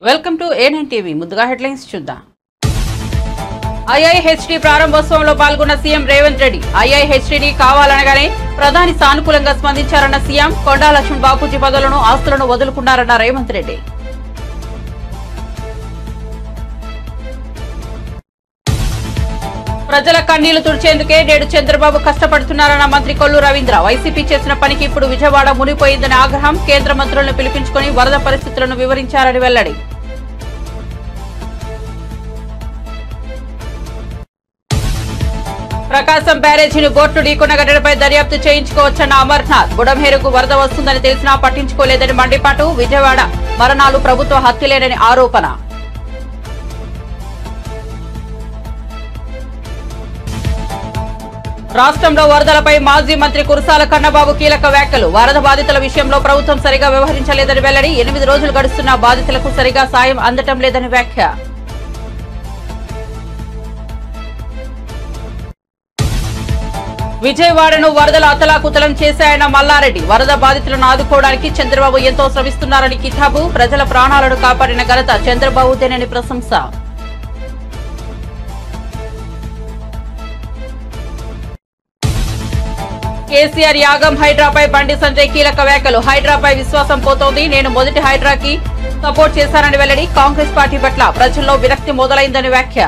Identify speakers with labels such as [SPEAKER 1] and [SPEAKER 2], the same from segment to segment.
[SPEAKER 1] Welcome to A9 TV. ముందుగా headlines చూద్దాం. IIHT ప్రారంభోత్సవంలో పాల్గొన్న సీఎం రేవంత్ రెడ్డి. IIHTని కావాలనగానే ప్రధాని సానుకూలంగా స్పందించారన్న సీఎం. కొండా లక్ష్మణ్ బాపూజీ పదవులను ఆస్తులను వదులుకున్నారన్న రేవంత్ రెడ్డి. ప్రజల కన్నీళ్లు తుడిచేందుకే నేడు చంద్రబాబు కష్టపడుతున్నారన్న మంత్రి కొల్లు రవీంద్ర. వైసీపీ చేసిన పనికి ఇప్పుడు విజయవాడ మునిగిపోయిందని ఆగ్రహం. కేంద్ర మంత్రులను పిలిపించుకుని వరద పరిస్థితులను వివరించారని వెల్లడి. ప్రకాశం బ్యారేజీని బోట్లు ఢీకొన్న ఘటనపై దర్యాప్తు చేయించుకోవచ్చన్న అమర్నాథ్. బుడంహేరుకు వరద వస్తుందని తెలిసినా పట్టించుకోలేదని మండిపాటు. విజయవాడ మరణాలు ప్రభుత్వ హత్యలేనని ఆరోపణ. రాష్ట్రంలో వరదలపై మాజీ మంత్రి కురసాల కన్నబాబు కీలక వ్యాఖ్యలు. వరద బాధితుల విషయంలో ప్రభుత్వం సరిగా వ్యవహరించలేదని వెల్లడి. 8 రోజులు గడుస్తున్నా బాధితులకు సరిగా సాయం అందటం లేదని వ్యాఖ్య. విజయవాడను వరదలు అతలాకుతలం చేశాయన్న మల్లారెడ్డి. వరద బాధితులను ఆదుకోవడానికి చంద్రబాబు ఎంతో శ్రమిస్తున్నారని కితాబు. ప్రజల ప్రాణాలను కాపాడిన ఘనత చంద్రబాబుదేనని ప్రశంస. కేసీఆర్ యాగం హైడ్రాపై బండి సంజయ్ కీలక వ్యాఖ్యలు. హైడ్రాపై విశ్వాసం పోతోంది. నేను మొదటి హైడ్రాకి సపోర్ట్ చేశానని వెల్లడి. కాంగ్రెస్ పార్టీ పట్ల ప్రజల్లో విరక్తి మొదలైందని వ్యాఖ్య.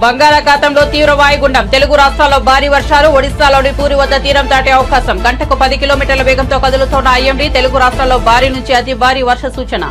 [SPEAKER 1] బంగాళాఖాతంలో తీవ్ర వాయుగుండం. తెలుగు రాష్ట్రాల్లో భారీ వర్షాలు. ఒడిశాలోని పూరి వద్ద తీరం దాటే అవకాశం. గంటకు 10 కిలోమీటర్ల వేగంతో కదులుతోన్న IMD. తెలుగు రాష్ట్రాల్లో భారీ నుంచి అతి భారీ వర్ష సూచన.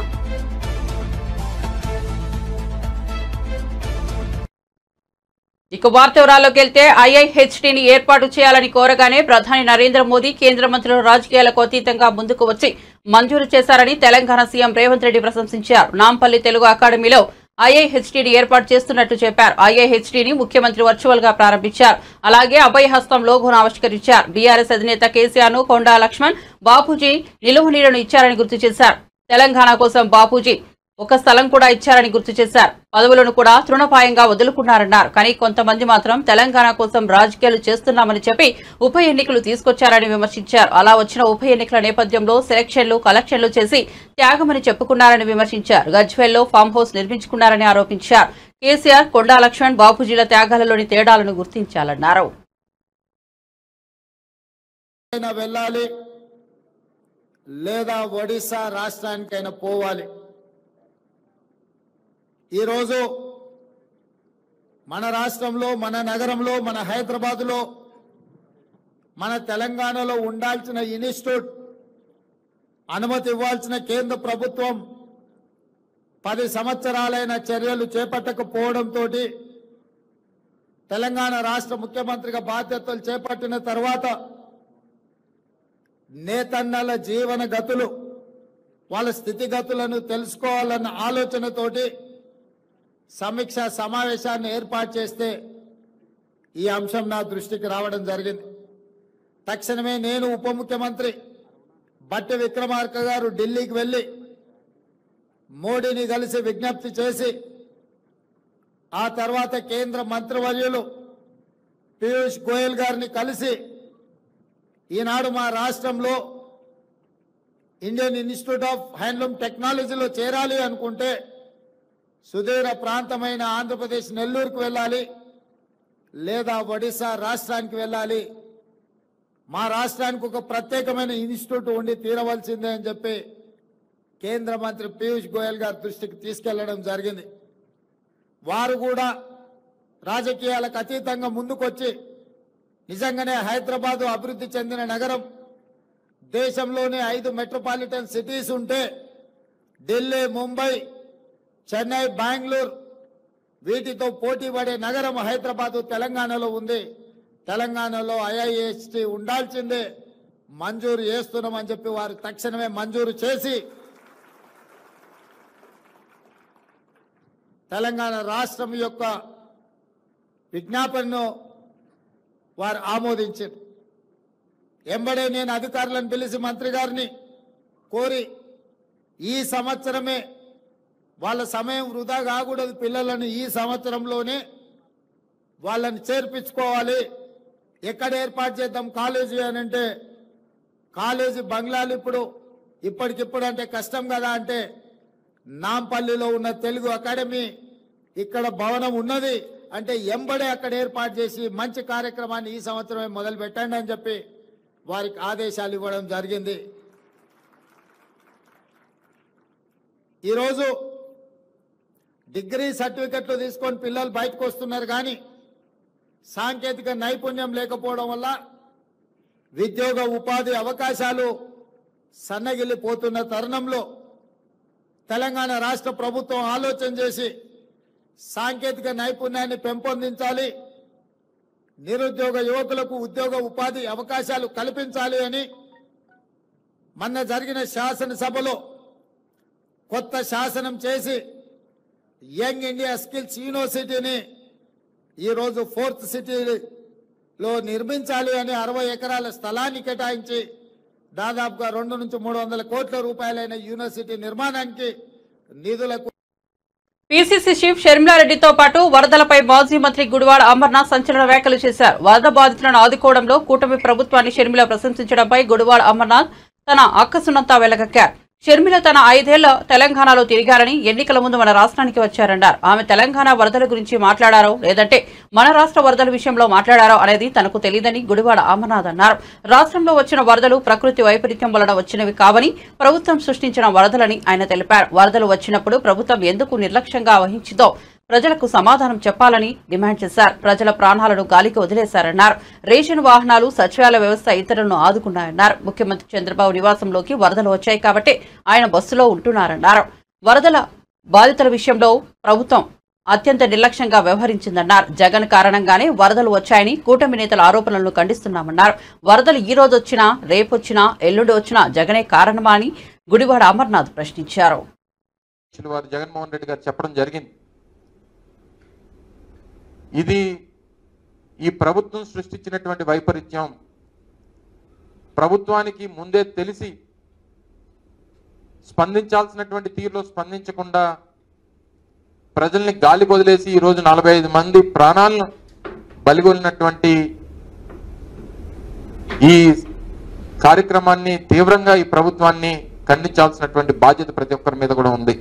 [SPEAKER 1] ఇక వార్త వివరాల్లోకి వెళ్తే IIHTని ఏర్పాటు చేయాలని కోరగానే ప్రధాని నరేంద్ర మోదీ కేంద్ర మంత్రులు రాజకీయాలకు అతీతంగా ముందుకు వచ్చి మంజూరు చేశారని తెలంగాణ సీఎం రేవంత్ రెడ్డి ప్రశంసించారు. నాంపల్లి తెలుగు అకాడమీలో IIHTని ఏర్పాటు చేస్తున్నట్టు చెప్పారు. IIHTని ముఖ్యమంత్రి వర్చువల్ గా ప్రారంభించారు. అలాగే అభయహస్తం లోగోను ఆవిష్కరించారు. బీఆర్ఎస్ అధినేత కేసీఆర్ ను కొండా లక్ష్మణ్ బాపూజీ నిలువు నీడను ఇచ్చారని గుర్తు చేశారు. తెలంగాణ కోసం బాపూజీ ఒక స్థలం కూడా ఇచ్చారని గుర్తు చేశారు. పదవులను కూడా తృణపాయంగా వదులుకున్నారన్నారు. కానీ కొంతమంది మాత్రం తెలంగాణ కోసం రాజకీయాలు చేస్తున్నామని చెప్పి ఉప ఎన్నికలు తీసుకొచ్చారని విమర్శించారు. అలా వచ్చిన ఉప ఎన్నికల నేపథ్యంలో సెలక్షన్లు కలెక్షన్లు చేసి త్యాగమని చెప్పుకున్నారని విమర్శించారు. గజ్వేల్లో ఫామ్ హౌస్ నిర్మించుకున్నారని ఆరోపించారు. కేసీఆర్ కొండా లక్ష్మణ్ బాపూజీల త్యాగాలలోని తేడాలను గుర్తించాలన్నారు.
[SPEAKER 2] లేదా ఒడిశా రాష్ట్రానికైనా పోవాలి. ఈరోజు మన రాష్ట్రంలో, మన నగరంలో, మన హైదరాబాద్లో, మన తెలంగాణలో ఉండాల్సిన ఇన్స్టిట్యూట్ అనుమతి ఇవ్వాల్సిన కేంద్ర ప్రభుత్వం 10 సంవత్సరాలైన చర్యలు చేపట్టకపోవడంతో తెలంగాణ రాష్ట్ర ముఖ్యమంత్రిగా బాధ్యతలు చేపట్టిన తర్వాత నేతన్నల జీవన గతులు, వాళ్ళ స్థితిగతులను తెలుసుకోవాలన్న ఆలోచనతోటి సమీక్ష సమావేశాన్ని ఏర్పాటు చేస్తే ఈ అంశం నా దృష్టికి రావడం జరిగింది. తక్షణమే నేను ఉప ముఖ్యమంత్రి బట్టి విక్రమార్క గారు ఢిల్లీకి వెళ్ళి మోడీని కలిసి విజ్ఞప్తి చేసి ఆ తర్వాత కేంద్ర మంత్రివర్యులు పీయూష్ గోయల్ గారిని కలిసి ఈనాడు మా రాష్ట్రంలో ఇండియన్ ఇన్స్టిట్యూట్ ఆఫ్ హ్యాండ్లూమ్ టెక్నాలజీలో చేరాలి అనుకుంటే సుదూర ప్రాంతమైన ఆంధ్రప్రదేశ్ నెల్లూరుకు వెళ్ళాలి, లేదా ఒడిశా రాష్ట్రానికి వెళ్ళాలి. మా రాష్ట్రానికి ఒక ప్రత్యేకమైన ఇన్స్టిట్యూట్ ఉండి తీరవలసిందే అని చెప్పి కేంద్ర మంత్రి పీయూష్ గోయల్ గారి దృష్టికి తీసుకెళ్లడం జరిగింది. వారు కూడా రాజకీయాలకు అతీతంగా ముందుకొచ్చి నిజంగానే హైదరాబాదు అభివృద్ధి చెందిన నగరం, దేశంలోనే 5 మెట్రోపాలిటన్ సిటీస్ ఉంటే ఢిల్లీ, ముంబై, చెన్నై, బెంగళూరు వీటితో పోటీ పడే నగరం హైదరాబాదు తెలంగాణలో ఉంది. తెలంగాణలో IIHT ఉండాల్సిందే, మంజూరు చేస్తున్నామని చెప్పి వారు తక్షణమే మంజూరు చేసి తెలంగాణ రాష్ట్రం యొక్క విజ్ఞాపనను వారు ఆమోదించారు. ఎంబడే నేను అధికారులను పిలిచి మంత్రి గారిని కోరి ఈ సంవత్సరమే వాళ్ళ సమయం వృధా కాకూడదు, పిల్లలను ఈ సంవత్సరంలోనే వాళ్ళని చేర్పించుకోవాలి. ఎక్కడ ఏర్పాటు చేద్దాం కాలేజీ అని అంటే కాలేజీ బంగ్లాలు ఇప్పటికిప్పుడు అంటే కష్టం కదా అంటే నాంపల్లిలో ఉన్న తెలుగు అకాడమీ ఇక్కడ భవనం ఉన్నది అంటే ఎంబడే అక్కడ ఏర్పాటు చేసి మంచి కార్యక్రమాన్ని ఈ సంవత్సరమే మొదలు పెట్టండి అని చెప్పి వారికి ఆదేశాలు ఇవ్వడం జరిగింది. ఈరోజు డిగ్రీ సర్టిఫికెట్లు తీసుకొని పిల్లలు బయటకు వస్తున్నారు కానీ సాంకేతిక నైపుణ్యం లేకపోవడం వల్ల ఉద్యోగ ఉపాధి అవకాశాలు సన్నగిల్లిపోతున్న తరుణంలో తెలంగాణ రాష్ట్ర ప్రభుత్వం ఆలోచన చేసి సాంకేతిక నైపుణ్యాన్ని పెంపొందించాలి, నిరుద్యోగ యువకులకు ఉద్యోగ ఉపాధి అవకాశాలు కల్పించాలి అని మొన్న జరిగిన శాసనసభలో కొత్త శాసనం చేసి యంగ్ ఇండియా స్కిల్స్ యూనివర్సిటీని ఈరోజు 4th సిటీలో నిర్మించాలి అని 60 ఎకరాల స్థలాన్ని కేటాయించి దాదాపుగా 200 నుంచి 300 కోట్ల రూపాయలైన యూనివర్సిటీ నిర్మాణానికి నిధులకు
[SPEAKER 1] పీసీసీ చీఫ్ షర్మిలారెడ్డితో పాటు వరదలపై మాజీ మంత్రి గుడివాడ అమర్నాథ్ సంచలన వ్యాఖ్యలు చేశారు. వరద బాధితులను ఆదుకోవడంలో కూటమి ప్రభుత్వాన్ని షర్మిల ప్రశంసించడంపై గుడివాడ అమర్నాథ్ తన అక్కసునంతా వెలగక్కారు. షర్మిల తన 5 ఏళ్ల తెలంగాణలో తిరిగారని, ఎన్నికల ముందు మన రాష్ట్రానికి వచ్చారన్నారు. ఆమె తెలంగాణ వరదల గురించి మాట్లాడారో లేదంటే మన రాష్ట్ర వరదల విషయంలో మాట్లాడారో అనేది తనకు తెలియదని గుడివాడ అమర్నాథ్ అన్నారు. రాష్ట్రంలో వచ్చిన వరదలు ప్రకృతి వైపరీత్యం వలన వచ్చినవి కావని, ప్రభుత్వం సృష్టించిన వరదలని ఆయన తెలిపారు. వరదలు వచ్చినప్పుడు ప్రభుత్వం ఎందుకు నిర్లక్ష్యంగా వహించిందో ప్రజలకు సమాధానం చెప్పాలని డిమాండ్ చేశారు. ప్రజల ప్రాణాలను గాలికి వదిలేశారన్నారు. రేషన్ వాహనాలు, సచివాలయ వ్యవస్థ ఇతరులను ఆదుకున్నాయన్నారు. ముఖ్యమంత్రి చంద్రబాబు నివాసంలోకి వరదలు వచ్చాయి కాబట్టి ఆయన బస్సులో ఉంటున్నారన్నారు. వరదల బాధితుల విషయంలో ప్రభుత్వం అత్యంత నిర్లక్ష్యంగా వ్యవహరించిందన్నారు. జగన్ కారణంగానే వరదలు వచ్చాయని కూటమి నేతల ఆరోపణలను ఖండిస్తున్నామన్నారు. వరదలు ఈ రోజు వచ్చినా, రేపొచ్చినా, ఎల్లుండి వచ్చినా జగనే కారణమా అని గుడివాడ అమర్నాథ్ ప్రశ్నించారు.
[SPEAKER 3] జగన్మోహన్ రెడ్డి గారు చెప్పడం జరిగింది. ఇది ఈ ప్రభుత్వం సృష్టించినటువంటి వైపరీత్యం. ప్రభుత్వానికి ముందే తెలిసి స్పందించాల్సినటువంటి తీరులో స్పందించకుండా ప్రజల్ని గాలి వదిలేసి ఈరోజు 45 మంది ప్రాణాలను బలిగొలినటువంటి ఈ కార్యక్రమాన్ని తీవ్రంగా ఈ ప్రభుత్వాన్ని ఖండించాల్సినటువంటి బాధ్యత ప్రతి ఒక్కరి మీద కూడా ఉంది.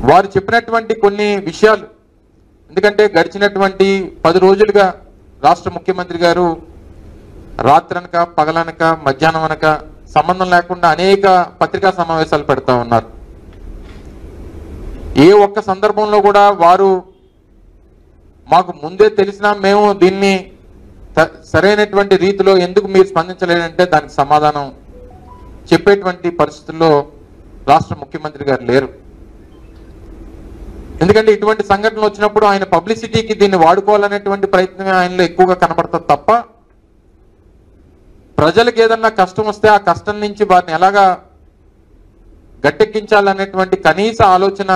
[SPEAKER 3] వారు చెప్పినటువంటి కొన్ని విషయాలు, ఎందుకంటే గడిచినటువంటి 10 రోజులుగా రాష్ట్ర ముఖ్యమంత్రి గారు రాత్రనక, పగలనక, మధ్యాహ్నం అనక సంబంధం లేకుండా అనేక పత్రికా సమావేశాలు పెడతా ఉన్నారు. ఏ ఒక్క సందర్భంలో కూడా వారు మాకు ముందే తెలిసినా మేము దీన్ని సరైనటువంటి రీతిలో ఎందుకు మీరు స్పందించలేదంటే దానికి సమాధానం చెప్పేటువంటి పరిస్థితుల్లో రాష్ట్ర ముఖ్యమంత్రి గారు లేరు. ఎందుకంటే ఇటువంటి సంఘటనలు వచ్చినప్పుడు ఆయన పబ్లిసిటీకి దీన్ని వాడుకోవాలనేటువంటి ప్రయత్నమే ఆయనలో ఎక్కువగా కనబడుతుంది తప్ప ప్రజలకు ఏదన్నా కష్టం వస్తే ఆ కష్టం నుంచి వారిని ఎలాగా గట్టెక్కించాలనేటువంటి కనీస ఆలోచన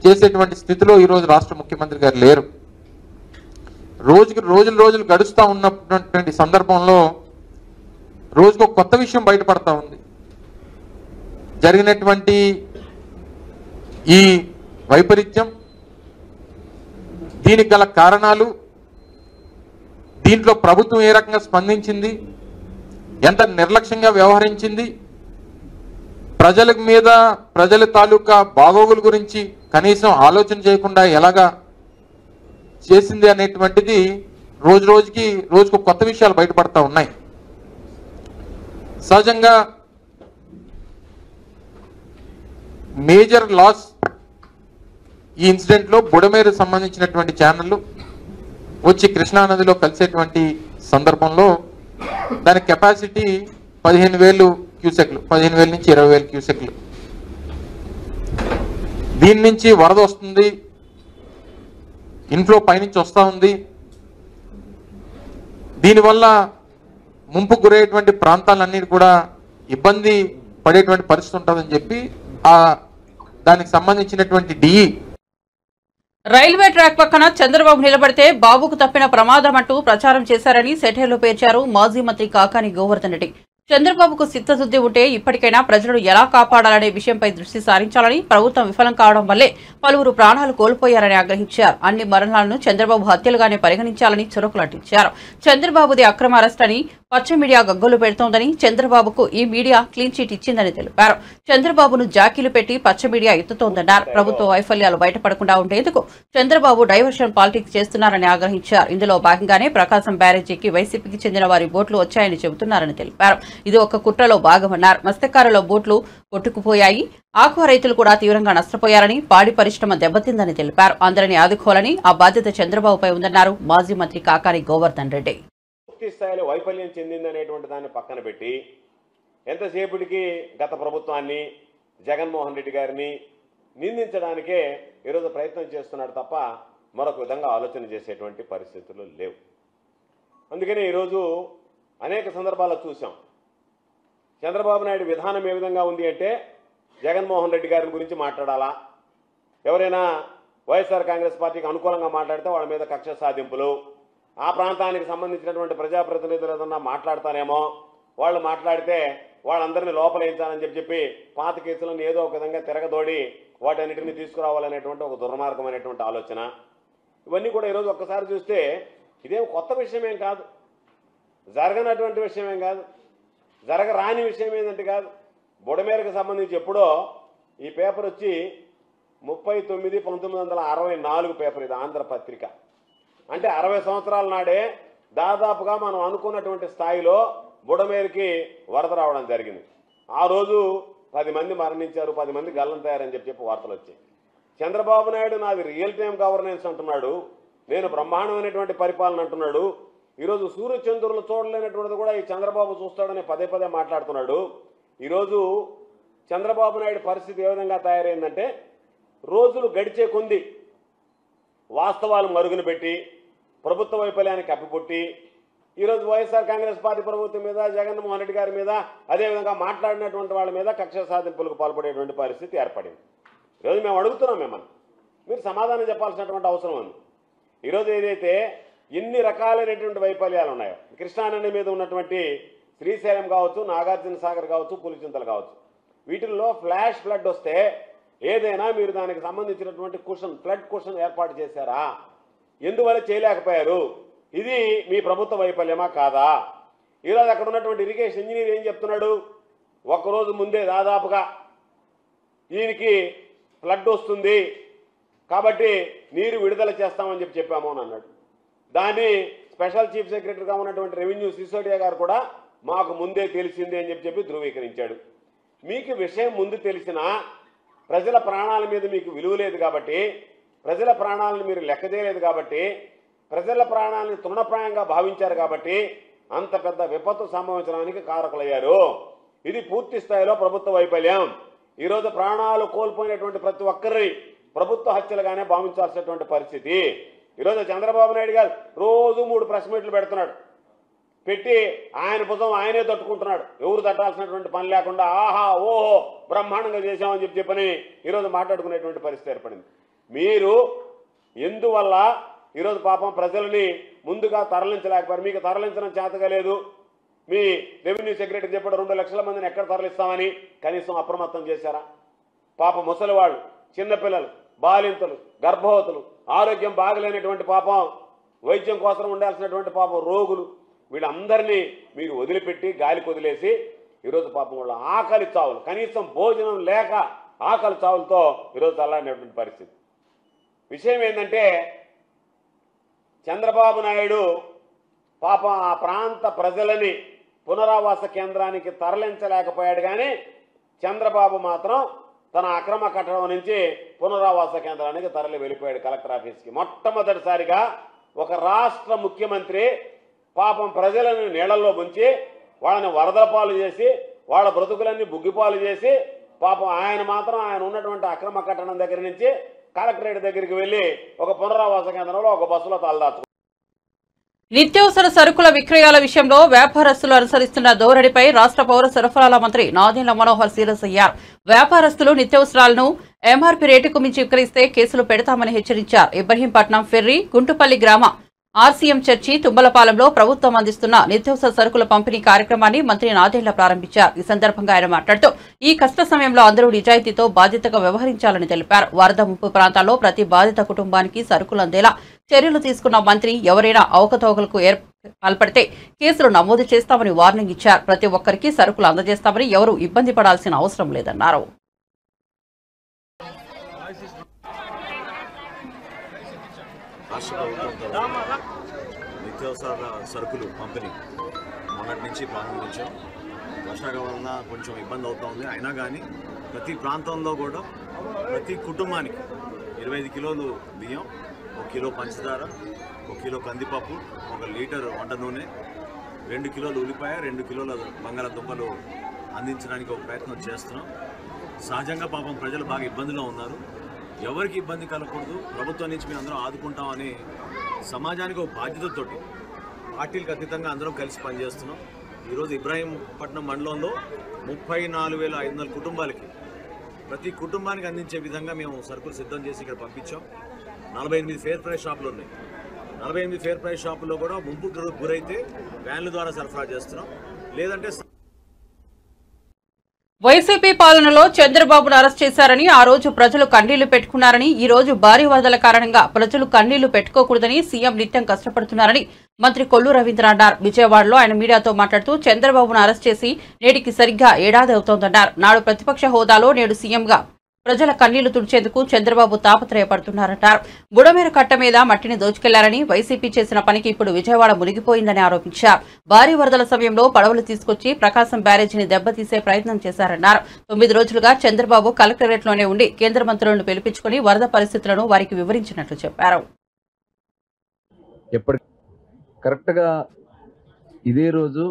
[SPEAKER 3] చేసేటువంటి స్థితిలో ఈరోజు రాష్ట్ర ముఖ్యమంత్రి గారు లేరు. రోజులు గడుస్తూ ఉన్నటువంటి సందర్భంలో రోజుకు ఒక కొత్త విషయం బయటపడతా ఉంది. జరిగినటువంటి ఈ వైపరీత్యం, దీనికి గల కారణాలు, దీంట్లో ప్రభుత్వం ఏ రకంగా స్పందించింది, ఎంత నిర్లక్ష్యంగా వ్యవహరించింది, ప్రజల మీద ప్రజల తాలూకా బాగోగుల గురించి కనీసం ఆలోచన చేయకుండా ఎలాగా చేసింది అనేటువంటిది రోజుకు కొత్త విషయాలు బయటపడతా ఉన్నాయి. సహజంగా మేజర్ లాస్ ఈ ఇన్సిడెంట్లో బుడమేరు సంబంధించినటువంటి ఛానళ్ళు వచ్చి కృష్ణానదిలో కలిసేటువంటి సందర్భంలో దాని కెపాసిటీ 15,000 క్యూసెక్లు, 15,000 నుంచి 20,000 క్యూసెక్లు. దీని నుంచి వరద వస్తుంది, ఇన్ఫ్లో పైనుంచి వస్తూ ఉంది. దీనివల్ల ముంపు గురయ్యేటువంటి ప్రాంతాలన్నీ కూడా ఇబ్బంది పడేటువంటి పరిస్థితి ఉంటుందని చెప్పి దానికి సంబంధించినటువంటి డిఈ
[SPEAKER 1] రైల్వే ట్రాక్ పక్కన చంద్రబాబు నిలబడితే బాబుకు తప్పిన ప్రమాదం అంటూ ప్రచారం చేశారని సెటైర్లు పేర్చారు మాజీ మంత్రి కాకాని గోవర్ధన్ రెడ్డి. చంద్రబాబుకు చిత్తశుద్ధి ఉంటే ఇప్పటికైనా ప్రజలను ఎలా కాపాడాలనే విషయంపై దృష్టి సారించాలని, ప్రభుత్వం విఫలం కావడం వల్లే పలువురు ప్రాణాలు కోల్పోయారని ఆగ్రహించారు. అన్ని మరణాలను చంద్రబాబు హత్యలుగానే పరిగణించాలని చురకులంటించారు. చంద్రబాబుది అక్రమ అరెస్ట్ అని పచ్చ మీడియా గగ్గోలు పెడుతోందని, చంద్రబాబుకు ఈ మీడియా క్లీన్ చిట్ ఇచ్చిందని తెలిపారు. చంద్రబాబును జాకీలు పెట్టి పచ్చ మీడియా ఎత్తుతోందన్నారు. ప్రభుత్వ వైఫల్యాలు బయటపడకుండా ఉండేందుకు చంద్రబాబు డైవర్షన్ పాలిటిక్స్ చేస్తున్నారని ఆగ్రహించారు. ఇందులో భాగంగానే ప్రకాశం బ్యారేజీకి వైసీపీకి చెందిన వారి బోట్లు వచ్చాయని చెబుతున్నారని తెలిపారు. ఇది ఒక కుట్రలో భాగమన్నారు. మత్స్యకారుల బోట్లు కొట్టుకుపోయాయి. ఆక్వా రైతులు కూడా తీవ్రంగా నష్టపోయారని, పాడి పరిశ్రమ దెబ్బతిందని తెలిపారు. అందరినీ ఆదుకోవాలని ఆ బాధ్యత చంద్రబాబుపై ఉందన్నారు మాజీ మంత్రి కాకాని గోవర్ధన్ రెడ్డి.
[SPEAKER 4] పూర్తి స్థాయిలో వైఫల్యం చెందిందనేటువంటి దాన్ని పక్కన పెట్టి ఎంతసేపటికి గత ప్రభుత్వాన్ని, జగన్మోహన్ రెడ్డి గారిని నిందించడానికే ఈరోజు ప్రయత్నం చేస్తున్నాడు తప్ప మరొక విధంగా ఆలోచన చేసేటువంటి పరిస్థితులు లేవు. అందుకని ఈరోజు అనేక సందర్భాల్లో చూసాం. చంద్రబాబు నాయుడు విధానం ఏ విధంగా ఉంది అంటే, జగన్మోహన్ రెడ్డి గారి గురించి మాట్లాడాలా, ఎవరైనా వైఎస్ఆర్ కాంగ్రెస్ పార్టీకి అనుకూలంగా మాట్లాడితే వాళ్ళ మీద కక్ష సాధింపులు, ఆ ప్రాంతానికి సంబంధించినటువంటి ప్రజాప్రతినిధులు ఏదన్నా మాట్లాడతానేమో, వాళ్ళు మాట్లాడితే వాళ్ళందరినీ లోపలేయించాలని చెప్పి పాత కేసులను ఏదో ఒక విధంగా తిరగదోడి వాటన్నిటిని తీసుకురావాలనేటువంటి ఒక దుర్మార్గమైనటువంటి ఆలోచన. ఇవన్నీ కూడా ఈరోజు ఒక్కసారి చూస్తే ఇదేం కొత్త విషయమేం కాదు, జరగనటువంటి విషయమేం కాదు, జరగరాని విషయం ఏంటంటే కాదు. బుడమేరకు సంబంధించి ఎప్పుడో ఈ పేపర్ వచ్చి 39/1964 పేపర్, ఇది ఆంధ్రపత్రిక. అంటే 60 సంవత్సరాల నాడే దాదాపుగా మనం అనుకున్నటువంటి స్థాయిలో బుడమేరుకి వరద రావడం జరిగింది. ఆ రోజు 10 మంది మరణించారు, 10 మంది గల్లంతయ్యారని చెప్పి వార్తలు వచ్చాయి. చంద్రబాబు నాయుడు నాది రియల్ టైం గవర్నెన్స్ అంటున్నాడు, నేను బ్రహ్మాండమైనటువంటి పరిపాలన అంటున్నాడు. ఈరోజు సూర్యచంద్రులు చూడలేనటువంటిది కూడా ఈ చంద్రబాబు చూస్తాడని పదే పదే మాట్లాడుతున్నాడు. ఈరోజు చంద్రబాబు నాయుడు పరిస్థితి ఏ విధంగా తయారైందంటే, రోజులు గడిచే కొంది వాస్తవాలు మరుగున పెట్టి ప్రభుత్వ వైఫల్యానికి కప్పిపుట్టి ఈరోజు వైఎస్ఆర్ కాంగ్రెస్ పార్టీ ప్రభుత్వం మీద, జగన్మోహన్ రెడ్డి గారి మీద, అదేవిధంగా మాట్లాడినటువంటి వాళ్ళ మీద కక్ష సాధింపులకు పాల్పడేటువంటి పరిస్థితి ఏర్పడింది. ఈరోజు మేము అడుగుతున్నాం, మిమ్మల్ని మీరు సమాధానం చెప్పాల్సినటువంటి అవసరం ఉంది. ఈరోజు ఏదైతే ఎన్ని రకాలైనటువంటి వైఫల్యాలు ఉన్నాయో, కృష్ణానది మీద ఉన్నటువంటి శ్రీశైలం కావచ్చు, నాగార్జున సాగర్ కావచ్చు, పులిచింతలు కావచ్చు, వీటిల్లో ఫ్లాష్ ఫ్లడ్ వస్తే ఏదైనా మీరు దానికి సంబంధించినటువంటి ఫ్లడ్ కుషన్ ఏర్పాటు చేశారా? ఎందువల్ల చేయలేకపోయారు? ఇది మీ ప్రభుత్వ వైఫల్యమా కాదా? ఈరోజు అక్కడ ఉన్నటువంటి ఇరిగేషన్ ఇంజనీర్ ఏం చెప్తున్నాడు, ఒక్కరోజు ముందే దాదాపుగా దీనికి ఫ్లడ్ వస్తుంది కాబట్టి నీరు విడుదల చేస్తామని చెప్పాము అని అన్నాడు. దాన్ని స్పెషల్ చీఫ్ సెక్రటరీగా ఉన్నటువంటి రెవెన్యూ సిసోడియా గారు కూడా మాకు ముందే తెలిసింది అని చెప్పి ధృవీకరించాడు. మీకు విషయం ముందు తెలిసినా ప్రజల ప్రాణాల మీద మీకు విలువ లేదు కాబట్టి, ప్రజల ప్రాణాలను మీరు లెక్క చేయలేదు కాబట్టి, ప్రజల ప్రాణాలను తృణప్రాయంగా భావించారు కాబట్టి అంత పెద్ద విపత్తు సంభవించడానికి కారకులయ్యారు. ఇది పూర్తి స్థాయిలో ప్రభుత్వ వైఫల్యం. ఈరోజు ప్రాణాలు కోల్పోయినటువంటి ప్రతి ఒక్కరిని ప్రభుత్వ హత్యలుగానే భావించాల్సినటువంటి పరిస్థితి. ఈరోజు చంద్రబాబు నాయుడు గారు రోజు 3 ప్రెస్ మీట్లు పెడుతున్నాడు, పెట్టి ఆయన భుజం ఆయనే తట్టుకుంటున్నాడు, ఎవరు తట్టాల్సినటువంటి పని లేకుండా ఆహా ఓహో బ్రహ్మాండంగా చేశామని చెప్పని ఈరోజు మాట్లాడుకునేటువంటి పరిస్థితి ఏర్పడింది. మీరు ఎందువల్ల ఈరోజు పాపం ప్రజలని ముందుగా తరలించలేకపోయారు? మీకు తరలించడం చేతగా లేదు. మీ రెవెన్యూ సెక్రటరీ చెప్పాడు 2 లక్షల మందిని ఎక్కడ తరలిస్తామని, కనీసం అప్రమత్తం చేశారా? పాప ముసలివాళ్ళు, చిన్నపిల్లలు, బాలింతలు, గర్భవతులు, ఆరోగ్యం బాగలేనటువంటి పాపం, వైద్యం కోసం ఉండాల్సినటువంటి పాపం రోగులు, వీళ్ళందరినీ మీరు వదిలిపెట్టి గాలికి వదిలేసి ఈరోజు పాపం వాళ్ళ ఆకలి చావులు, కనీసం భోజనం లేక ఆకలి చావులతో ఈరోజు చల్లాడినటువంటి పరిస్థితి. విషయం ఏంటంటే, చంద్రబాబు నాయుడు పాపం ఆ ప్రాంత ప్రజలని పునరావాస కేంద్రానికి తరలించలేకపోయాడు. కానీ చంద్రబాబు మాత్రం తన అక్రమ కట్టడం నుంచి పునరావాస కేంద్రానికి తరలి వెళ్ళిపోయాడు కలెక్టర్ ఆఫీస్కి. మొట్టమొదటిసారిగా ఒక రాష్ట్ర ముఖ్యమంత్రి పాపం ప్రజలను నీళ్లలో ముంచి వాళ్ళని వరదల పాలు చేసి వాళ్ళ బ్రతుకులన్నీ బుగ్గిపాలు చేసి పాపం ఆయన మాత్రం ఆయన ఉన్నటువంటి అక్రమ కట్టడం దగ్గర నుంచి కలెక్టరేట్ దగ్గరికి వెళ్లి ఒక పునరావాస కేంద్రంలో ఒక బస్సులో తలదాచు.
[SPEAKER 1] నిత్యావసర సరుకుల విక్రయాల విషయంలో వ్యాపారస్తులు అనుసరిస్తున్న ధోరణిపై రాష్ట్ర పౌర సరఫరాల మంత్రి నాదెండ్ల మనోహర్ సీరియస్ అయ్యారు. వ్యాపారస్తులు నిత్యావసరాలను ఎంఆర్పీ రేటుకు మించి విక్రయిస్తే కేసులు పెడతామని హెచ్చరించారు. ఇబ్రహీంపట్నం ఫెర్రీ, గుంటుపల్లి గ్రామ ఆర్సీఎం చర్చి తుమ్మలపాలెంలో ప్రభుత్వం అందిస్తున్న నిత్యావసర సరుకుల పంపిణీ కార్యక్రమాన్ని మంత్రి నాదెండ్ల ప్రారంభించారు. ఈ సందర్భంగా ఆయన మాట్లాడుతూ ఈ కష్ట సమయంలో అందరూ నిజాయితీతో బాధ్యతగా వ్యవహరించాలని తెలిపారు. వరద ముప్పు ప్రాంతాల్లో ప్రతి బాధిత కుటుంబానికి సరుకులు అందేలా చర్యలు తీసుకున్న మంత్రి ఎవరైనా అవకతవకలకు పాల్పడితే కేసులు నమోదు చేస్తామని వార్నింగ్ ఇచ్చారు. ప్రతి ఒక్కరికి సరుకులు అందజేస్తామని ఎవరూ ఇబ్బంది పడాల్సిన అవసరం లేదన్నారు.
[SPEAKER 5] రాష్ట్ర ప్రభుత్వంతో నిత్యావసర సరుకులు పంపిణీ మొన్నటి నుంచి ప్రారంభించాం. వర్షాకాలం వలన కొంచెం ఇబ్బంది అవుతుంది. అయినా కానీ ప్రతి ప్రాంతంలో కూడా ప్రతి కుటుంబానికి 25 కిలోలు బియ్యం, 1 కిలో పంచదార, 1 కిలో కందిపప్పు, 1 లీటర్ వంట నూనె, 2 కిలోలు ఉల్లిపాయ, 2 కిలోల బంగాళాదుంపలు అందించడానికి ఒక ప్రయత్నం చేస్తున్నాం. సహజంగా పాపం ప్రజలు బాగా ఇబ్బందిలో ఉన్నారు. ఎవరికి ఇబ్బంది కలగకూడదు, ప్రభుత్వం నుంచి మేము అందరం ఆదుకుంటామని సమాజానికి ఒక బాధ్యతతోటి పార్టీలకు అతీతంగా అందరం కలిసి పనిచేస్తున్నాం. ఈరోజు ఇబ్రాహీంపట్నం మండలంలో 34,500 కుటుంబాలకి ప్రతి కుటుంబానికి అందించే విధంగా మేము సరుకులు సిద్ధం చేసి ఇక్కడ పంపించాం. 48 ఫేర్ ప్రైస్ షాపులు ఉన్నాయి. 48 ఫేర్ ప్రైస్ షాపుల్లో కూడా ముంపుకు గురైతే వ్యాన్ల ద్వారా సరఫరా చేస్తున్నాం. లేదంటే
[SPEAKER 1] వైసీపీ పాలనలో చంద్రబాబును అరెస్ట్ చేశారని ఆ రోజు ప్రజలు కన్నీళ్లు పెట్టుకున్నారని, ఈ రోజు భారీ వరదల కారణంగా ప్రజలు కన్నీళ్లు పెట్టుకోకూడదని సీఎం నిత్యం కష్టపడుతున్నారని మంత్రి కొల్లు రవీంద్ర అన్నారు. విజయవాడలో ఆయన మీడియాతో మాట్లాడుతూ చంద్రబాబును అరెస్ట్ చేసి నేటికి సరిగ్గా ఏడాది అవుతోందన్నారు. నాడు ప్రతిపక్ష హోదాలో నేడు సీఎంగా ప్రజల కన్నీళ్లు తుడిచేందుకు చంద్రబాబు తాపత్రయపడుతున్నారన్నారు. బుడమేరు కట్ట మీద మట్టిని దోచుకెళ్లారని, వైసీపీ చేసిన పనికి ఇప్పుడు విజయవాడ మునిగిపోయిందని ఆరోపించారు. భారీ వరదల సమయంలో పడవలు తీసుకొచ్చి ప్రకాశం బ్యారేజీని దెబ్బతీసే ప్రయత్నం చేశారన్నారు. 9 రోజులుగా చంద్రబాబు కలెక్టరేట్లోనే ఉండి కేంద్ర మంత్రులను పిలిపించుకుని వరద పరిస్థితులను వారికి వివరించినట్లు చెప్పారు.
[SPEAKER 6] కరెక్ట్గా ఇదే రోజు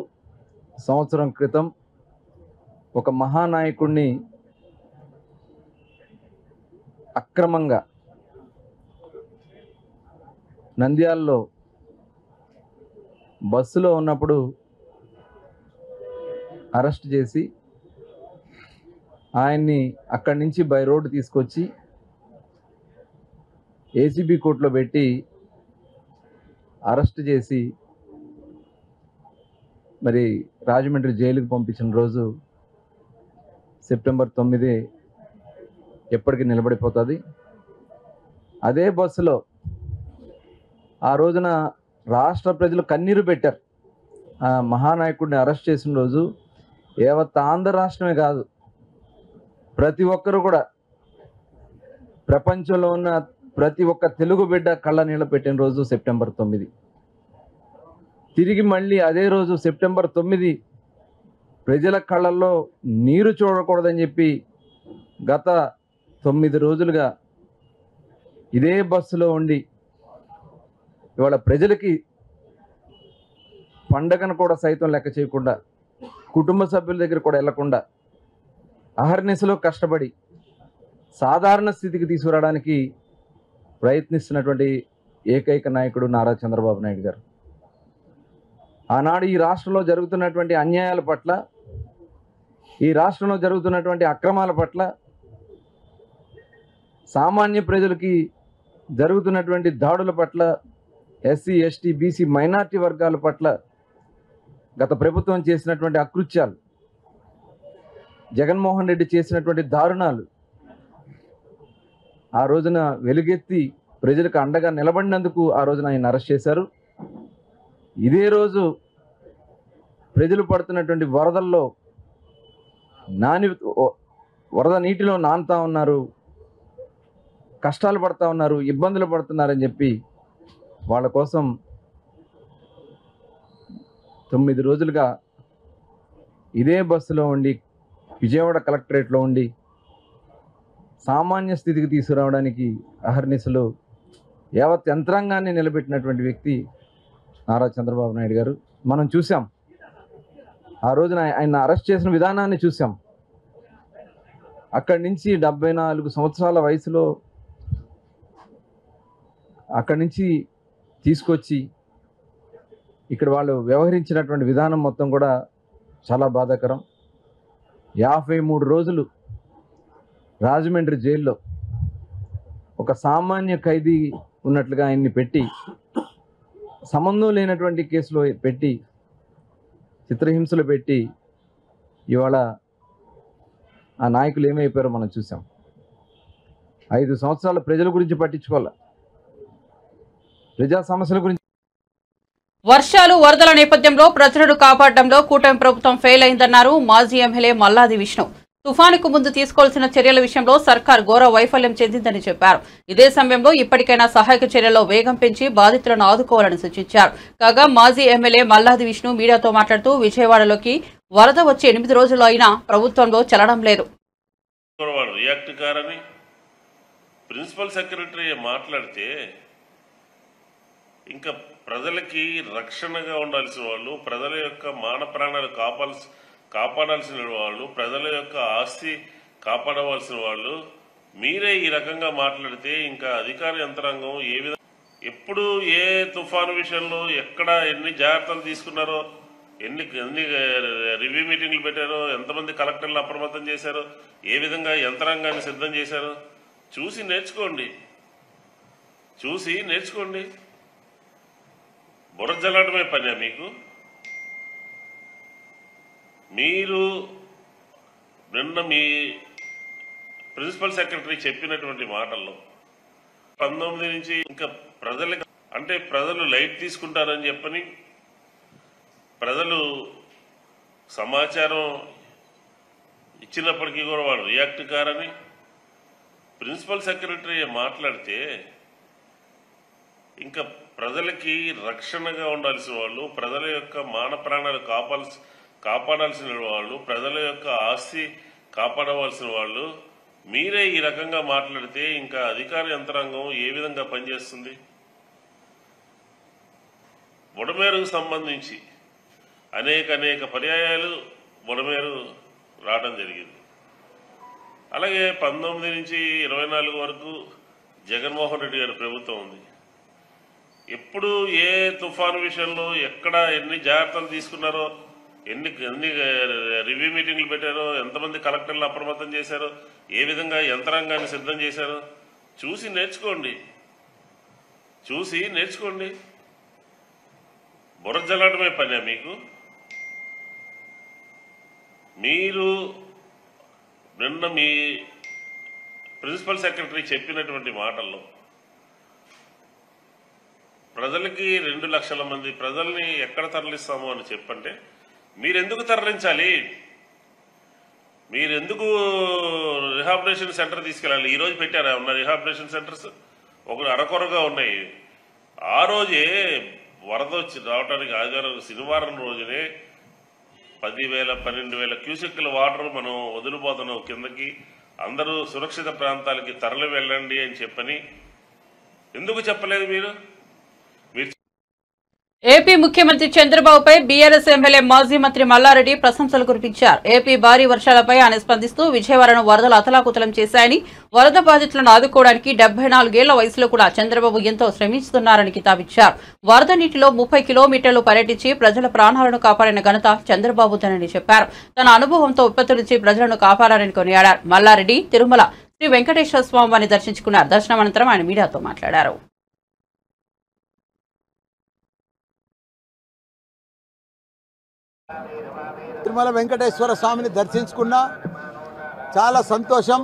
[SPEAKER 6] సంవత్సరం క్రితం ఒక మహానాయకుడిని అక్రమంగా నంద్యాలలో బస్సులో ఉన్నప్పుడు అరెస్ట్ చేసి ఆయన్ని అక్కడి నుంచి బై రోడ్డు తీసుకొచ్చి ఏసీబీ కోర్టులో పెట్టి అరెస్ట్ చేసి మరి రాజమండ్రి జైలుకు పంపించిన రోజు సెప్టెంబర్ 9 ఎప్పటికీ నిలబడిపోతుంది. అదే బస్సులో ఆ రోజున రాష్ట్ర ప్రజలు కన్నీరు పెట్టారు. ఆ మహానాయకుడిని అరెస్ట్ చేసిన రోజు యావత్ ఆంధ్ర రాష్ట్రమే కాదు, ప్రతి ఒక్కరు కూడా, ప్రపంచంలో ఉన్న ప్రతి ఒక్క తెలుగు బిడ్డ కళ్ళ నీళ్ళ పెట్టిన రోజు సెప్టెంబర్ 9. తిరిగి మళ్ళీ అదే రోజు సెప్టెంబర్ 9 ప్రజల కళ్ళల్లో నీరు చూడకూడదని చెప్పి గత 9 రోజులుగా ఇదే బస్సులో ఉండి ఇవాళ ప్రజలకి పండగను కూడా సైతం లెక్క చేయకుండా, కుటుంబ సభ్యుల దగ్గర కూడా వెళ్లకుండా అహర్నిశలో కష్టపడి సాధారణ స్థితికి తీసుకురావడానికి ప్రయత్నిస్తున్నటువంటి ఏకైక నాయకుడు నారా చంద్రబాబు నాయుడు గారు. ఆనాడు ఈ రాష్ట్రంలో జరుగుతున్నటువంటి అన్యాయాల పట్ల, ఈ రాష్ట్రంలో జరుగుతున్నటువంటి అక్రమాల పట్ల, సామాన్య ప్రజలకి జరుగుతున్నటువంటి దాడుల పట్ల, ఎస్సీ ఎస్టీ బీసీ మైనార్టీ వర్గాల పట్ల గత ప్రభుత్వం చేసినటువంటి అకృత్యాలు, జగన్మోహన్ రెడ్డి చేసినటువంటి దారుణాలు ఆ రోజున వెలుగెత్తి ప్రజలకు అండగా నిలబడినందుకు ఆ రోజున ఆయన అరెస్ట్ చేశారు. ఇదే రోజు ప్రజలు పడుతున్నటువంటి వరదల్లో వరద నీటిలో నానుతా ఉన్నారు, కష్టాలు పడతా ఉన్నారు, ఇబ్బందులు పడుతున్నారని చెప్పి వాళ్ళ కోసం 9 రోజులుగా ఇదే బస్సులో ఉండి విజయవాడ కలెక్టరేట్లో ఉండి సామాన్య స్థితికి తీసుకురావడానికి అహర్నిశలు యావత్ యంత్రాంగాన్ని నిలబెట్టినటువంటి వ్యక్తి నారా చంద్రబాబు నాయుడు గారు. మనం చూసాం, ఆ రోజున ఆయన అరెస్ట్ చేసిన విధానాన్ని చూసాం. అక్కడి నుంచి 74 సంవత్సరాల వయసులో అక్కడి నుంచి తీసుకొచ్చి ఇక్కడ వాళ్ళు వ్యవహరించినటువంటి విధానం మొత్తం కూడా చాలా బాధాకరం. 53 రోజులు రాజమండ్రి జైల్లో ఒక సామాన్య ఖైదీ ఉన్నట్లుగా ఆయన్ని పెట్టి సంబంధం లేనటువంటి కేసులో పెట్టి చిత్రహింసలు పెట్టి ఇవాళ ఆ నాయకులు ఏమైపోయారో మనం చూసాం. 5 సంవత్సరాల ప్రజల గురించి పట్టించుకోవాలి, ప్రజా సమస్యల గురించి.
[SPEAKER 1] వర్షాలు వరదల నేపథ్యంలో ప్రజలను కాపాడడంలో కూటమి ప్రభుత్వం ఫెయిల్ అయిందన్నారు మాజీ ఎమ్మెల్యే మల్లాది విష్ణు. తుఫానుకు ముందు తీసుకోవాల్సిన చర్యల విషయంలో సర్కార్ ఘోర వైఫల్యం చెందిందని చెప్పారు. ఇదే సమయంలో ఇప్పటికైనా సహాయక చర్యల్లో వేగం పెంచి బాధితులను ఆదుకోవాలని సూచించారు. కాగా మాజీ ఎమ్మెల్యే మల్లాది విష్ణు మీడియాతో మాట్లాడుతూ విజయవాడలోకి వరద వచ్చి 8 రోజులు అయినా ప్రభుత్వంలో చలనం లేదు.
[SPEAKER 7] ప్రిన్సిపల్ సెక్రటరీ మాట్లాడితే ఇంకా ప్రజలకి రక్షణగా ఉండాల్సిన వాళ్ళు, ప్రజల యొక్క మాన ప్రాణాలు కాపాడాల్సిన వాళ్ళు, ప్రజల యొక్క ఆస్తి కాపాడవలసిన వాళ్ళు మీరే ఈ రకంగా మాట్లాడితే ఇంకా అధికార యంత్రాంగం ఏ విధంగా, ఎప్పుడు ఏ తుఫాను విషయంలో ఎక్కడ ఎన్ని జాగ్రత్తలు తీసుకున్నారో, ఎన్ని రివ్యూ మీటింగ్లు పెట్టారో, ఎంతమంది కలెక్టర్లు అప్రమత్తం చేశారో, ఏ విధంగా యంత్రాంగాన్ని సిద్ధం చేశారో చూసి నేర్చుకోండి. బుర్ర జల్లడమే పనే మీకు. మీరు నిన్న మీ ప్రిన్సిపల్ సెక్రటరీ చెప్పినటువంటి మాటల్లో 19 నుంచి ఇంకా ప్రజలకు అంటే ప్రజలు లైట్ తీసుకుంటారని చెప్పని, ప్రజలు సమాచారం ఇచ్చినప్పటికీ కూడా వాళ్ళు రియాక్ట్ కారని ప్రిన్సిపల్ సెక్రటరీ మాట్లాడితే ఇంకా ప్రజలకి రక్షణగా ఉండాల్సిన వాళ్ళు, ప్రజల యొక్క మాన ప్రాణాలు కాపాడాల్సిన వాళ్ళు, ప్రజల యొక్క ఆస్తి కాపాడవలసిన వాళ్ళు మీరే ఈ రకంగా మాట్లాడితే ఇంకా అధికార యంత్రాంగం ఏ విధంగా పనిచేస్తుంది? బుడమేరుకు సంబంధించి అనేక పర్యాయాలు బుడమేరు రావడం జరిగింది. అలాగే 19 నుంచి 24 వరకు జగన్మోహన్ రెడ్డి గారి ప్రభుత్వం ఉంది. ఎప్పుడు ఏ తుఫాను విషయంలో ఎక్కడ ఎన్ని జాగ్రత్తలు తీసుకున్నారో, ఎన్ని రివ్యూ మీటింగ్లు పెట్టారో, ఎంతమంది కలెక్టర్లు అప్రమత్తం చేశారో, ఏ విధంగా యంత్రాంగాన్ని సిద్ధం చేశారో చూసి నేర్చుకోండి. బుర్ర జల్లడమే పనే మీకు. మీరు నిన్న మీ ప్రిన్సిపల్ సెక్రటరీ చెప్పినటువంటి మాటల్లో ప్రజలకి 2 లక్షల మంది ప్రజల్ని ఎక్కడ తరలిస్తామో అని చెప్పంటే మీరెందుకు తరలించాలి? మీరెందుకు రిహాబిలిటేషన్ సెంటర్ తీసుకెళ్ళాలి? ఈరోజు పెట్టారా ఉన్న రిహాబిలిటేషన్ సెంటర్స్? ఒకరు అరకొరగా ఉన్నాయి. ఆ రోజే వరద వచ్చి రావడానికి ఆదివారం శనివారం రోజునే 10,000 12,000 క్యూసెక్కుల వాటర్ మనం వదిలిపోతున్నాం కిందకి. అందరూ సురక్షిత ప్రాంతాలకి తరలి వెళ్ళండి అని చెప్పని ఎందుకు చెప్పలేదు మీరు?
[SPEAKER 1] ఏపీ ముఖ్యమంత్రి చంద్రబాబుపై బీఆర్ఎస్ ఎమ్మెల్యే మాజీ మంత్రి మల్లారెడ్డి ప్రశంసలు కురిపించారు. ఏపీ భారీ వర్షాలపై ఆయన స్పందిస్తూ విజయవాడను వరదలు అతలాకుతలం చేశాయని, వరద బాధితులను ఆదుకోవడానికి 74 ఏళ్ల వయసులో కూడా చంద్రబాబు ఎంతో శ్రమిస్తున్నారని కితాబిచ్చారు. వరద నీటిలో 30 కిలోమీటర్లు పర్యటించి ప్రజల ప్రాణాలను కాపాడిన ఘనత చంద్రబాబుదేనని చెప్పారు. తన అనుభవంతో విపత్తు నుంచి ప్రజలను కాపాడారని కొనియాడారు. మల్లారెడ్డి తిరుమల శ్రీ వెంకటేశ్వర స్వామి వారిని దర్శించుకున్నారు. దర్శనం అనంతరం ఆయన మీడియాతో మాట్లాడారు.
[SPEAKER 2] తిరుమల వెంకటేశ్వర స్వామిని దర్శించుకున్నా చాలా సంతోషం.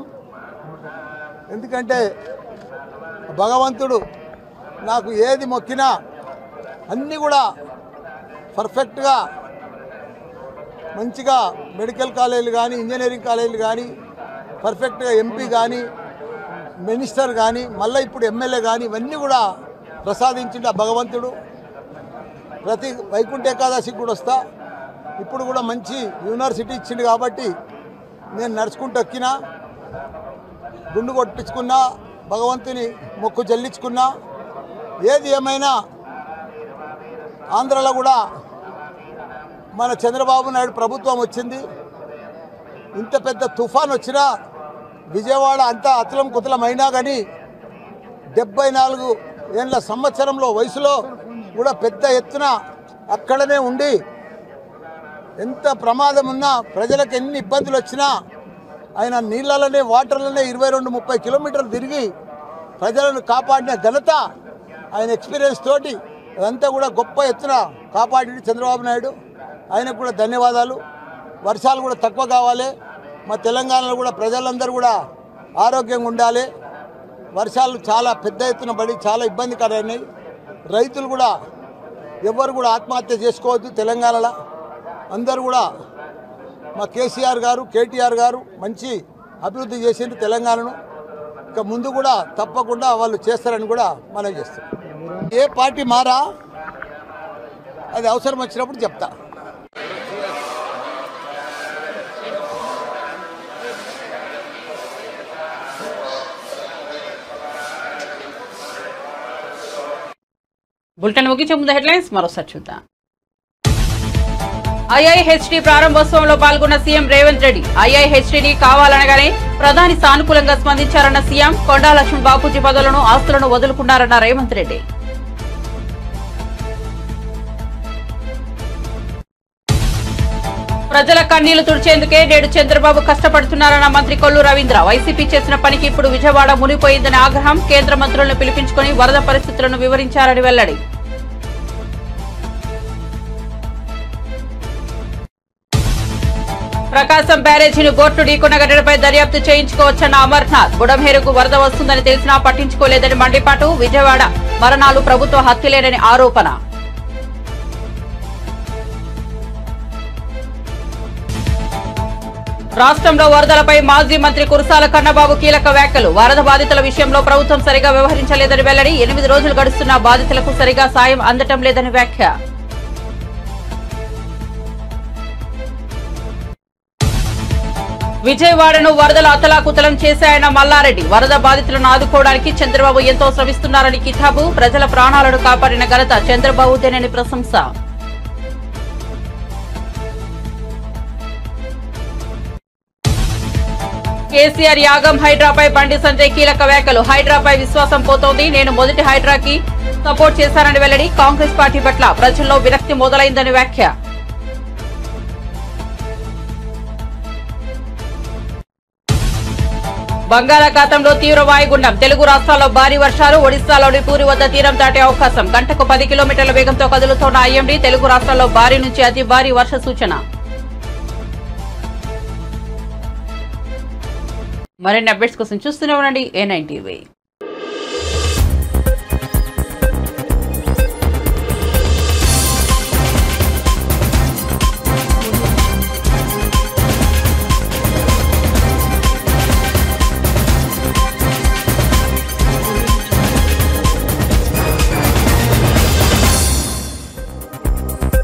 [SPEAKER 2] ఎందుకంటే భగవంతుడు నాకు ఏది మొక్కినా అన్నీ కూడా పర్ఫెక్ట్గా మంచిగా మెడికల్ కాలేజీలు కానీ, ఇంజనీరింగ్ కాలేజీలు కానీ, పర్ఫెక్ట్గా ఎంపీ కానీ, మినిస్టర్ కానీ, మళ్ళీ ఇప్పుడు ఎమ్మెల్యే కానీ ఇవన్నీ కూడా ప్రసాదించిండు ఆ భగవంతుడు. ప్రతి వైకుంఠ ఏకాదశికి కూడా వస్తా. ఇప్పుడు కూడా మంచి యూనివర్సిటీ ఇచ్చిండు కాబట్టి నేను నడుచుకుంటూ ఎక్కినా, గుండు కొట్టించుకున్నా, భగవంతుని మొక్కు చెల్లించుకున్నా. ఏది ఏమైనా ఆంధ్రలో కూడా మన చంద్రబాబు నాయుడు ప్రభుత్వం వచ్చింది. ఇంత పెద్ద తుఫాన్ వచ్చినా విజయవాడ అంతా అతలం కుతలం అయినా కానీ 74 ఏళ్ళ సంవత్సరంలో వయసులో కూడా పెద్ద ఎత్తున అక్కడనే ఉండి ఎంత ప్రమాదం ఉన్నా, ప్రజలకు ఎన్ని ఇబ్బందులు వచ్చినా ఆయన నీళ్ళలోనే వాటర్లోనే 22-30 కిలోమీటర్లు తిరిగి ప్రజలను కాపాడిన ఘనత ఆయన ఎక్స్పీరియన్స్ తోటి అదంతా కూడా గొప్ప ఎత్తున కాపాడి చంద్రబాబు నాయుడు, ఆయనకు కూడా ధన్యవాదాలు. వర్షాలు కూడా తక్కువ కావాలి, మా తెలంగాణలో కూడా ప్రజలందరూ కూడా ఆరోగ్యంగా ఉండాలి. వర్షాలు చాలా పెద్ద ఎత్తున పడి చాలా ఇబ్బందికరమైనాయి. రైతులు కూడా ఎవరు కూడా ఆత్మహత్య చేసుకోవద్దు. తెలంగాణలో అందరూ కూడా మా కేసీఆర్ గారు, కేటీఆర్ గారు మంచి అభివృద్ధి చేసిండ్రు తెలంగాణను. ఇక ముందు కూడా తప్పకుండా వాళ్ళు చేస్తారని కూడా మనం చేస్తాం. ఏ పార్టీ మారా, అది అవసరం వచ్చినప్పుడు చెప్తా.
[SPEAKER 1] బులెటిన్ ముగించే ముందు హెడ్లైన్స్ మరోసారి చూద్దాం. ఐఐహెచ్టీ ప్రారంభోత్సవంలో పాల్గొన్న సీఎం రేవంత్ రెడ్డి. ఐఐహెచ్టీని కావాలనగానే ప్రధాని సానుకూలంగా స్పందించారన్న సీఎం. కొండా లక్ష్మణ్ బాపూజీ పదవులను, ఆస్తులను వదులుకున్నారన్న రేవంత్ రెడ్డి. ప్రజల కన్నీళ్లు తుడిచేందుకే నేడు చంద్రబాబు కష్టపడుతున్నారన్న మంత్రి కొల్లు రవీంద్ర. వైసీపీ చేసిన పనికి ఇప్పుడు విజయవాడ మునిగిపోయిందని ఆగ్రహం. కేంద్ర మంత్రులను పిలిపించుకుని వరద పరిస్థితులను వివరించారని వెల్లడి. ప్రకాశం బ్యారేజీని గోట్లు ఢీకొన్న ఘటనపై దర్యాప్తు చేయించుకోవచ్చన్న అమర్నాథ్. బుడమేరుకు వరద వస్తుందని తెలిసినా పట్టించుకోలేదని మండిపాటు. విజయవాడ మరణాలు ప్రభుత్వ హత్యలేనని ఆరోపణ. రాష్ట్రంలో వరదలపై మాజీ మంత్రి కురసాల కన్నబాబు కీలక వ్యాఖ్యలు. వరద బాధితుల విషయంలో ప్రభుత్వం సరిగా వ్యవహరించలేదని వెల్లడి. 8 రోజులు గడుస్తున్న బాధితులకు సరిగా సాయం అందటం లేదని వ్యాఖ్య. విజయవాడను వరదలు అతలాకుతలం చేశాయన్న మల్లారెడ్డి. వరద బాధితులను ఆదుకోవడానికి చంద్రబాబు ఎంతో శ్రమిస్తున్నారని కితాబు. ప్రజల ప్రాణాలను కాపాడిన ఘనత చంద్రబాబుదేనని ప్రశంస. కేసీఆర్ యాగం హైడ్రాపై బండి సంజయ్ కీలక వ్యాఖ్యలు. హైడ్రాపై విశ్వాసం పోతోంది. నేను మొదటి హైడ్రాకి సపోర్ట్ చేశానని వెల్లడి. కాంగ్రెస్ పార్టీ పట్ల ప్రజల్లో విరక్తి మొదలైందని వ్యాఖ్య. బంగాళాఖాతంలో తీవ్ర వాయుగుండం. తెలుగు రాష్ట్రాల్లో భారీ వర్షాలు. ఒడిశాలోని పూరి వద్ద తీరం దాటే అవకాశం. గంటకు 10 కిలోమీటర్ల వేగంతో కదులుతోన్న ఐఎండీ. తెలుగు రాష్ట్రాల్లో భారీ నుంచి అతి భారీ వర్ష సూచన. మరిన్ని అప్డేట్స్ కోసం చూస్తూనే ఉండండి A9 TV.